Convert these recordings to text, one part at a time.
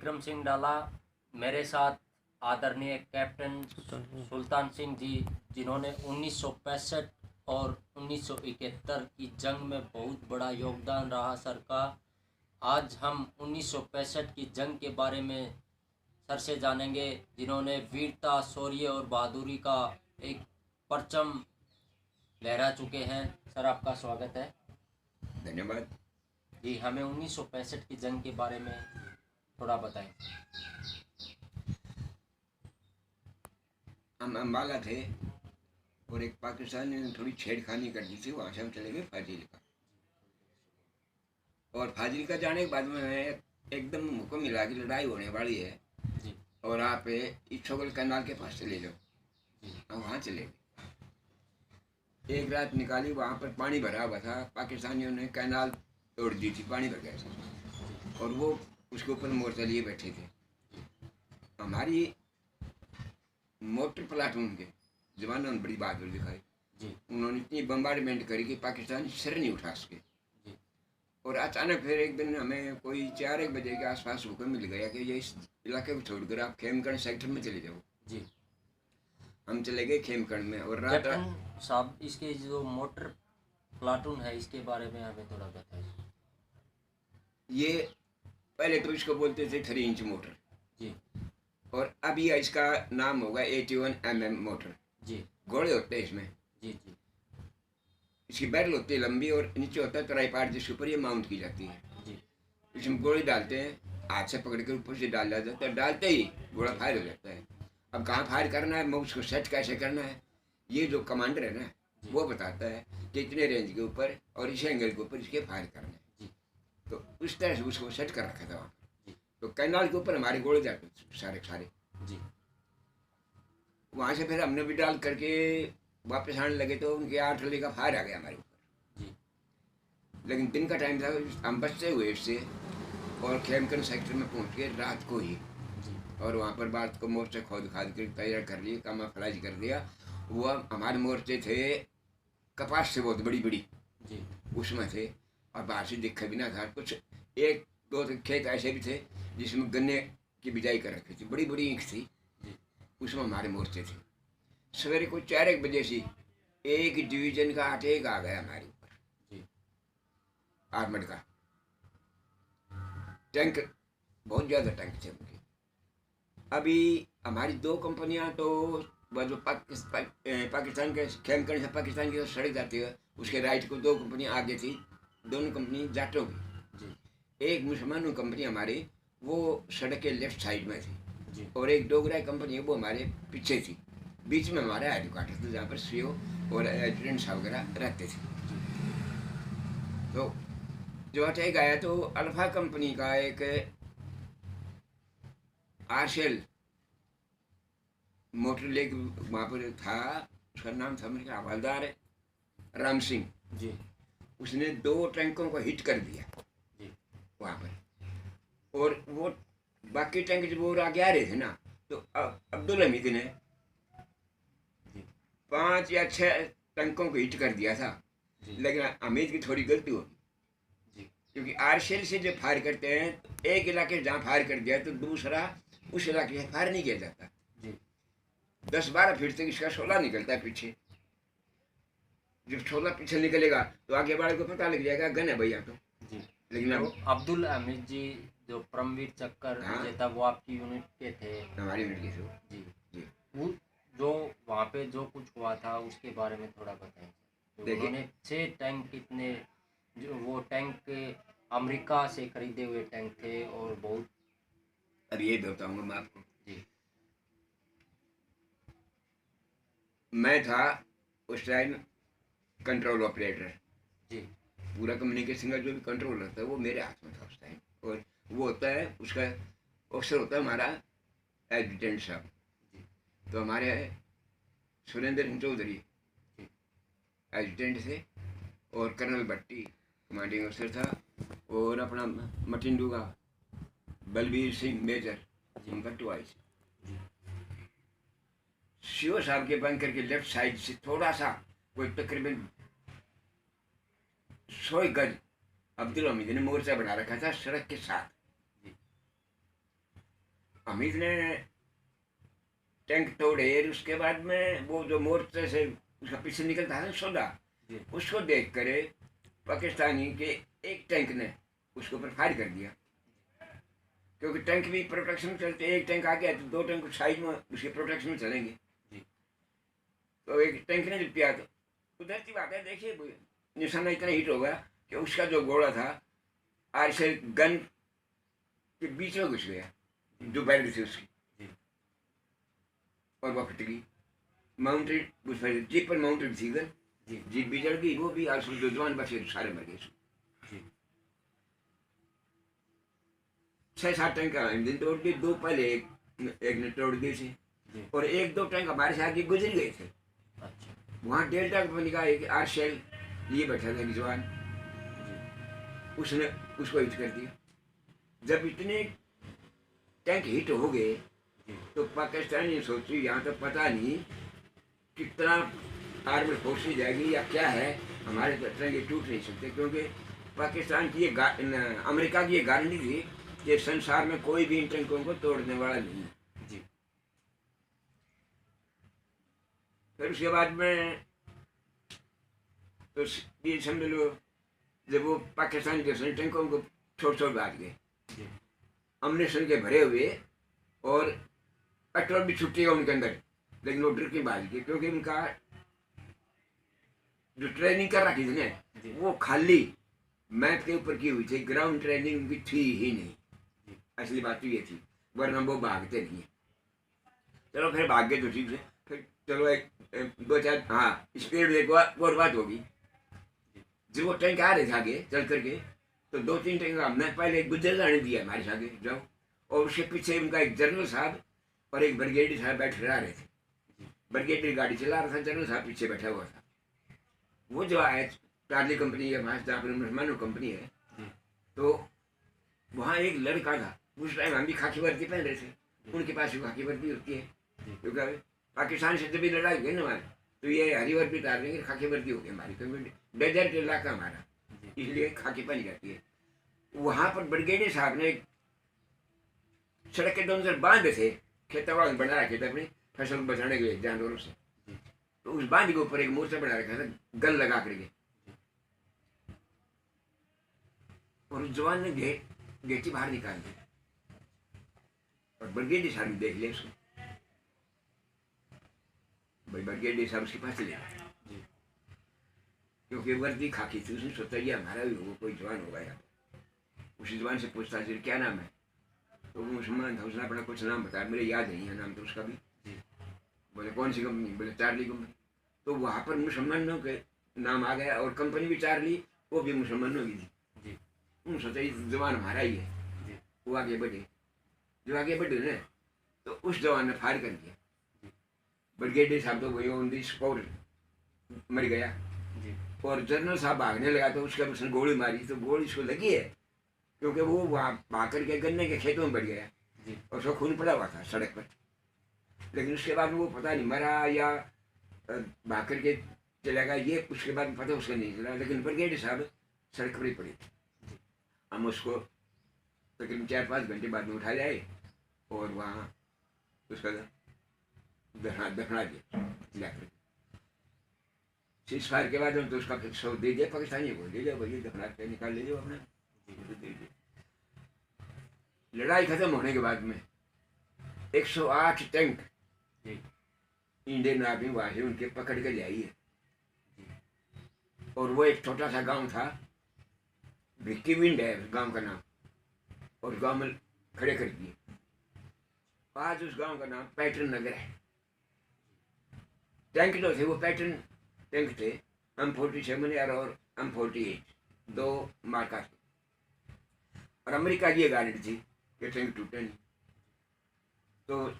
विक्रम सिंह डाला, मेरे साथ आदरणीय कैप्टन सुल्तान सिंह जी, जिन्होंने 1965 और 1971 की जंग में बहुत बड़ा योगदान रहा सर का। आज हम 1965 की जंग के बारे में सर से जानेंगे, जिन्होंने वीरता, शौर्य और बहादुरी का एक परचम लहरा चुके हैं। सर, आपका स्वागत है। धन्यवाद जी, हमें 1965 की जंग के बारे में थोड़ा बताएं। हम अम्बाला थे और एक पाकिस्तानी ने थोड़ी छेड़खानी कर दी थी। वहाँ से हम चले गए फाजिलका, और फाजिलका जाने के बाद में एकदम हुक्म मिला कि लड़ाई होने वाली है जी। और आप इच्छोगल कैनाल के पास चले जाओ। हम वहाँ चले गए, एक रात निकाली। वहाँ पर पानी भरा हुआ था, पाकिस्तानियों ने कैनाल तोड़ दी थी, पानी भर गया था, और वो उसके ऊपर मोर्चा लिए बैठे थे। हमारी मोटर प्लाटून के जवानों ने बड़ी बहादुरी दिखाई जी। उन्होंने इतनी बम्बार्डमेंट करी कि पाकिस्तानी सर नहीं उठा सके। और अचानक फिर एक दिन हमें कोई 4-1 बजे के आसपास हुक्म मिल गया कि ये इस इलाके को छोड़कर आप खेमकरण सेक्टर में चले जाओ। जी। हम चले गए खेमकरण में। और रात साहब, इसके जो मोटर प्लाटून है, इसके बारे में हमें थोड़ा बताइए। ये पहले तो इसको बोलते थे 3 इंच मोटर जी, और अभी इसका नाम होगा 81 mm मोटर। जी। घोड़े होते हैं इसमें। जी जी। इसकी बैरल होती है लंबी, और नीचे होता है ट्राईपाड, जिसके ऊपर ये माउंट की जाती है। जी। इसमें गोली डालते हैं, हाथ से पकड़ कर ऊपर से डाल जाता है, डालते ही गोला फायर हो जाता है। अब कहाँ फायर करना है, उसको सेट कैसे करना है, ये जो कमांडर है ना, वो बताता है कि इतने रेंज के ऊपर और इस एंगल के ऊपर इसके फायर करना है। तो उस तरह से उसको सेट कर रखा था वहाँ। तो कैनाल के ऊपर हमारे गोले जाते सारे सारे। जी। वहाँ से फिर हमने भी डाल करके वापस आने लगे तो उनके आर्टिलरी का फायर आ गया हमारे ऊपर। जी। लेकिन दिन का टाइम था, हम बचते हुए इससे और खेमकरण सेक्टर में पहुँच गए रात को ही। जी। और वहाँ पर बात को मोर्चे खोद खाद कर तैयार कर लिए, कामाफ्लाइज कर दिया। वो हमारे मोर्चे थे कपास से बहुत बड़ी बड़ी। जी। उसमें थे, और बाहर से दिखा भी ना था कुछ। 1-2 खेत ऐसे भी थे जिसमें गन्ने की बिजाई कर रखी थी, बड़ी बड़ी ईंख थी। जी। उसमें हमारे मोर्चे थे। सवेरे को 4-1 बजे से एक डिवीजन का अटैक आ गया हमारे ऊपर। जी। आर्मड का टैंक, बहुत ज़्यादा टैंक थे उनके। अभी हमारी 2 कंपनियां तो वह जो पाकिस्तान के खेमकरण से पाकिस्तान की सड़क जाती है, उसके राइट को 2 कंपनियां आगे थी। दोनों कंपनी जाटों की। एक मुसलमानों कंपनी हमारी वो सड़क के लेफ्ट साइड में थी। जी। और एक डोगरा कंपनी है वो हमारे पीछे थी। बीच में हमारा हेडक्वार्टर था, जहाँ पर सीओ और एजेंट साहब वगैरह रहते थे। तो जो अटैक आया तो अल्फा कंपनी का एक आरशेल मोटर लेक वहाँ पर था, उसका नाम था मेरे हवलदार राम सिंह। जी। उसने 2 टैंकों को हिट कर दिया। जी। वहाँ पर, और वो बाकी टैंक जब वो आगे आ रहे थे ना, तो अब्दुल हमीद ने 5 या 6 टैंकों को हिट कर दिया था। लेकिन हमीद की थोड़ी गलती होगी, क्योंकि आरशेल से जब फायर करते हैं तो एक इलाके जहाँ फायर कर दिया तो दूसरा उस इलाके से फायर नहीं किया जाता। 10-12 फीट तक इसका शोला निकलता है पीछे। जब शोला पीछे निकलेगा तो आगे वाले को पता लग जाएगा गन है भैया। तो लेकिन तो अब्दुल हमीद जी जो परमवीर चक्कर विजेता, वो आपकी यूनिट के थे? हमारी यूनिट के थे। जी जी। वो जो वहाँ पे जो कुछ हुआ था उसके बारे में थोड़ा बताएं। उन्होंने 6 टैंक, कितने, जो वो टैंक अमेरिका से खरीदे हुए टैंक थे, और बहुत। अब ये बताऊंगा मैं आपको। जी। मैं था उस टाइम कंट्रोल ऑपरेटर। जी। पूरा कम्युनिकेशन का जो भी कंट्रोल होता है वो मेरे हाथ में था उस टाइम। और वो होता है, उसका ऑफिसर होता है हमारा एडजुटेंट साहब। तो हमारे सुरेंद्र सिंह चौधरी एडजुटेंट थे, और कर्नल भट्टी कमांडिंग ऑफिसर था, और अपना मटिंडू का बलबीर सिंह मेजर, उनका 2 सीओ साहब के बंकर के लेफ्ट साइड से थोड़ा सा, कोई तकरीबन 100 गज अब्दुल हमीद ने मोर्चा बना रखा था सड़क के साथ। अमित ने टैंक तोड़े, उसके बाद में वो जो मोर्चे से उसका पीछे निकलता है ना सोडा, उसको देख कर पाकिस्तानी के एक टैंक ने उसके ऊपर फायर कर दिया, क्योंकि टैंक भी प्रोटेक्शन चलते, एक टैंक आगे है तो दो टैंक साइड में उसके प्रोटेक्शन में चलेंगे। तो एक टैंक ने जब किया तो उधर की बात है, देखिए निशाना इतना हिट हो गया कि उसका जो गोला था आर्शल गन के बीच में घुस गया, जो बैरल थी उसकी, और वो फट गई। माउंटेड उस पर जीप पर माउंटेड थी गन, जीप भी जल गई, वो भी आर्शल जो जवान बचे सारे मर गए। 6-7 टैंक दिन तोड़ दिए, दो पहले एक ने तोड़ दिए थे, और एक दो टैंक हमारे से आगे गुजर गए थे। अच्छा। वहाँ डेल्टा कंपनी का एक आर्शल लिए बैठा था जवान, उसने उसको हिट कर दिया। जब इतने टैंक हिट हो गए तो पाकिस्तान ने सोची यहाँ तो पता नहीं कितना आर्मी फोर्स जाएगी या क्या है, हमारे टैंक टूट नहीं सकते, क्योंकि पाकिस्तान की ये अमेरिका की ये गारंटी थी कि संसार में कोई भी इन टैंकों को तोड़ने वाला नहीं है जी। फिर उसके बाद में तो ये समझ लो जब वो पाकिस्तान के टैंकों को छोड़ भाग गए, अम्यूनिशन के भरे हुए, और पेट्रोल भी छुट्टिएगा उनके अंदर, लेकिन वो डर के भाग गए, क्योंकि उनका जो ट्रेनिंग कर रखी थी ना वो खाली मैप के ऊपर की हुई थी, ग्राउंड ट्रेनिंग भी थी ही नहीं। असली बात तो ये थी, वरना वो भागते नहीं। चलो फिर भाग गए तो ठीक है, फिर चलो एक दो चार हाँ स्पीड एक और बात होगी। जब वो टैंक आ रहे थे आगे चल करके, तो 2-3 टैंक हमने पहले गुजर जाने दिया हमारे से आगे जाओ, और उसके पीछे उनका एक जनरल साहब और एक ब्रिगेडियर साहब बैठे रह रहे थे। ब्रिगेडियर गाड़ी चला रहा था, जनरल साहब पीछे बैठा हुआ था। वो जो आए टार्ली कंपनी है, वहाँ जहाँ पर मुसलमानों कंपनी है, तो वहाँ एक लड़का था, उस टाइम हम भी खाकी वर्दी पहन रहे थे, उनके पास भी खाकी वर्दी होती है, क्योंकि पाकिस्तान से जब भी लड़ाई हुई ना हमारी, तो ये हरी वर्दी उतार देंगे, खाकी वर्दी होगी हमारी, क्योंकि डेजर्ट इलाका हमारा, इसलिए खाकी पहनी जाती है। वहाँ पर ब्रिगेडियर साहब ने सड़क के दोनों तरफ बांध थे, खेतों वाला बना रखे थे अपनी फसल बचाने के लिए जानवरों से, तो उस बांध के ऊपर एक मोर्चा बना रखा था गन लगा करके, और उस जवान ने गेटी बाहर निकाल दी, और ब्रिगेडियर साहब ने देख लिया उसको, भाई ब्रिगेडियर साहब उसके पास चले, क्योंकि वर्दी खाकी थी, उसने सोचा ये हमारा भी होगा, कोई जवान होगा यार। उसी जवान से पूछता था क्या नाम है, तो वो मुसलमान था, उसने अपना कुछ नाम बताया, मेरे याद नहीं है नाम तो उसका भी। बोले कौन सी कंपनी, बोले चार्ली कंपनी। तो वहाँ पर मुसलमानों के नाम आ गया, और कंपनी भी चार्ली, वो भी मुसलमानों की थी। उन्होंने सोचा ये जवान हमारा ही है। वो आगे बढ़े, जो आगे बढ़े ना, तो उस जवान ने फायर कर दिया। ब्रिगेडियर साहब तो वही ऑन दी स्पॉट मर गया, और जनरल साहब भागने लगा, तो उसके उसने गोली मारी, तो गोली उसको लगी है, क्योंकि वो वहाँ भाग करके गन्ने के खेतों में बढ़ गया, और उसका खून पड़ा हुआ था सड़क पर। लेकिन उसके बाद वो पता नहीं मरा या भाग करके चला गया, ये उसके बाद पता उसका नहीं चला, लेकिन ब्रिगेडियर साहब सड़क पर ही पड़ी। हम उसको तकरीबन 4-5 घंटे बाद में उठा जाए, और वहाँ उसका दफना दिया जाकर। सीज़फायर के बाद हम तो उसका फिर शव दे दिया पाकिस्तानी को, दे जाओ भैया दफना के निकाल ले जाओ अपना, दे दिया। लड़ाई खत्म होने के बाद में 108 टैंक इंडियन आर्मी वहाँ से उनके पकड़ के ले आई है, और वो एक छोटा सा गांव था, भिक्की विंड है गांव का नाम, और गांव में खड़े कर दिए। आज उस गांव का नाम पैटर्न नगर है। टैंक जो थे वो पैटर्न टैंक थे, M47 और M48 दो मार्का थे, और अमेरिका की ये गारंटी थी कि टैंक टूटे नहीं। तो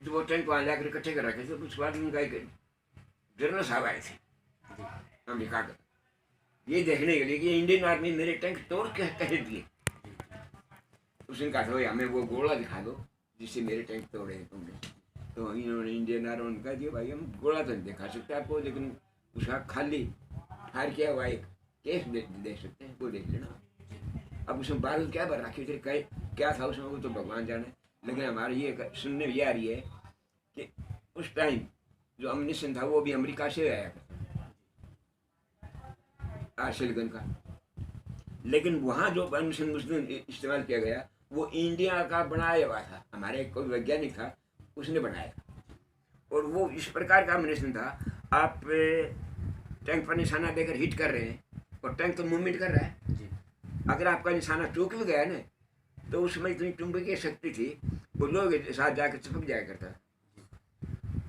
जो वो टैंक वहाँ जाकर इकट्ठे कर रखे थे, उसके बाद उनका एक जनरल साहब आए थे अमेरिका का, ये देखने के लिए कि इंडियन आर्मी मेरे टैंक तोड़ के कह दिए। उसने कहा था हमें वो गोला दिखा दो जिससे मेरे टैंक तोड़े हैं तुमने। तो इन्होंने इंडियन आर्मी ने कहा दिया भाई हम गोला तो नहीं दिखा सकते आपको, लेकिन उसका खाली फायर किया हुआ एक केस देख सकते हैं, वो देख लेना। अब उसमें बारूद क्या भर रखी थे, क्या था उसमें वो तो भगवान जाने, लेकिन हमारे ये सुनने में ये आ रही है कि उस टाइम जो अम्युनिशन था वो भी अमेरिका से आया सिलिकॉन का, लेकिन वहाँ जो अम्युनिशन इस्तेमाल किया गया वो इंडिया का बनाया हुआ था। हमारे कोई वैज्ञानिक था, उसने बनाया, और वो इस प्रकार का अम्युनिशन था, आप टैंक पर निशाना देकर हिट कर रहे हैं और टैंक तो मूवमेंट कर रहा है जी। अगर आपका निशाना चूक भी गया ना तो उसमें इतनी चुंबकीय शक्ति थी, वो लोग साथ जाकर चिपक जाया करता।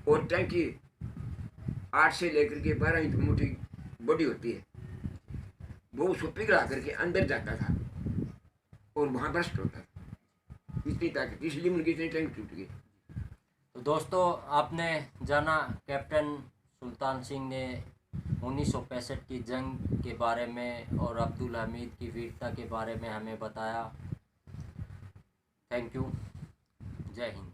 और टैंक की 8 से लेकर के 12 इंच मोटी बॉडी होती है, वो उसको पिघला करके अंदर जाता था और वहाँ बस्ट होता था, इतनी ताकत, इसलिए उनकी इतनी टैंक टूट गई। तो दोस्तों आपने जाना कैप्टन सुल्तान सिंह ने 1965 की जंग के बारे में और अब्दुल हमीद की वीरता के बारे में हमें बताया। Thank you. जय हिंद।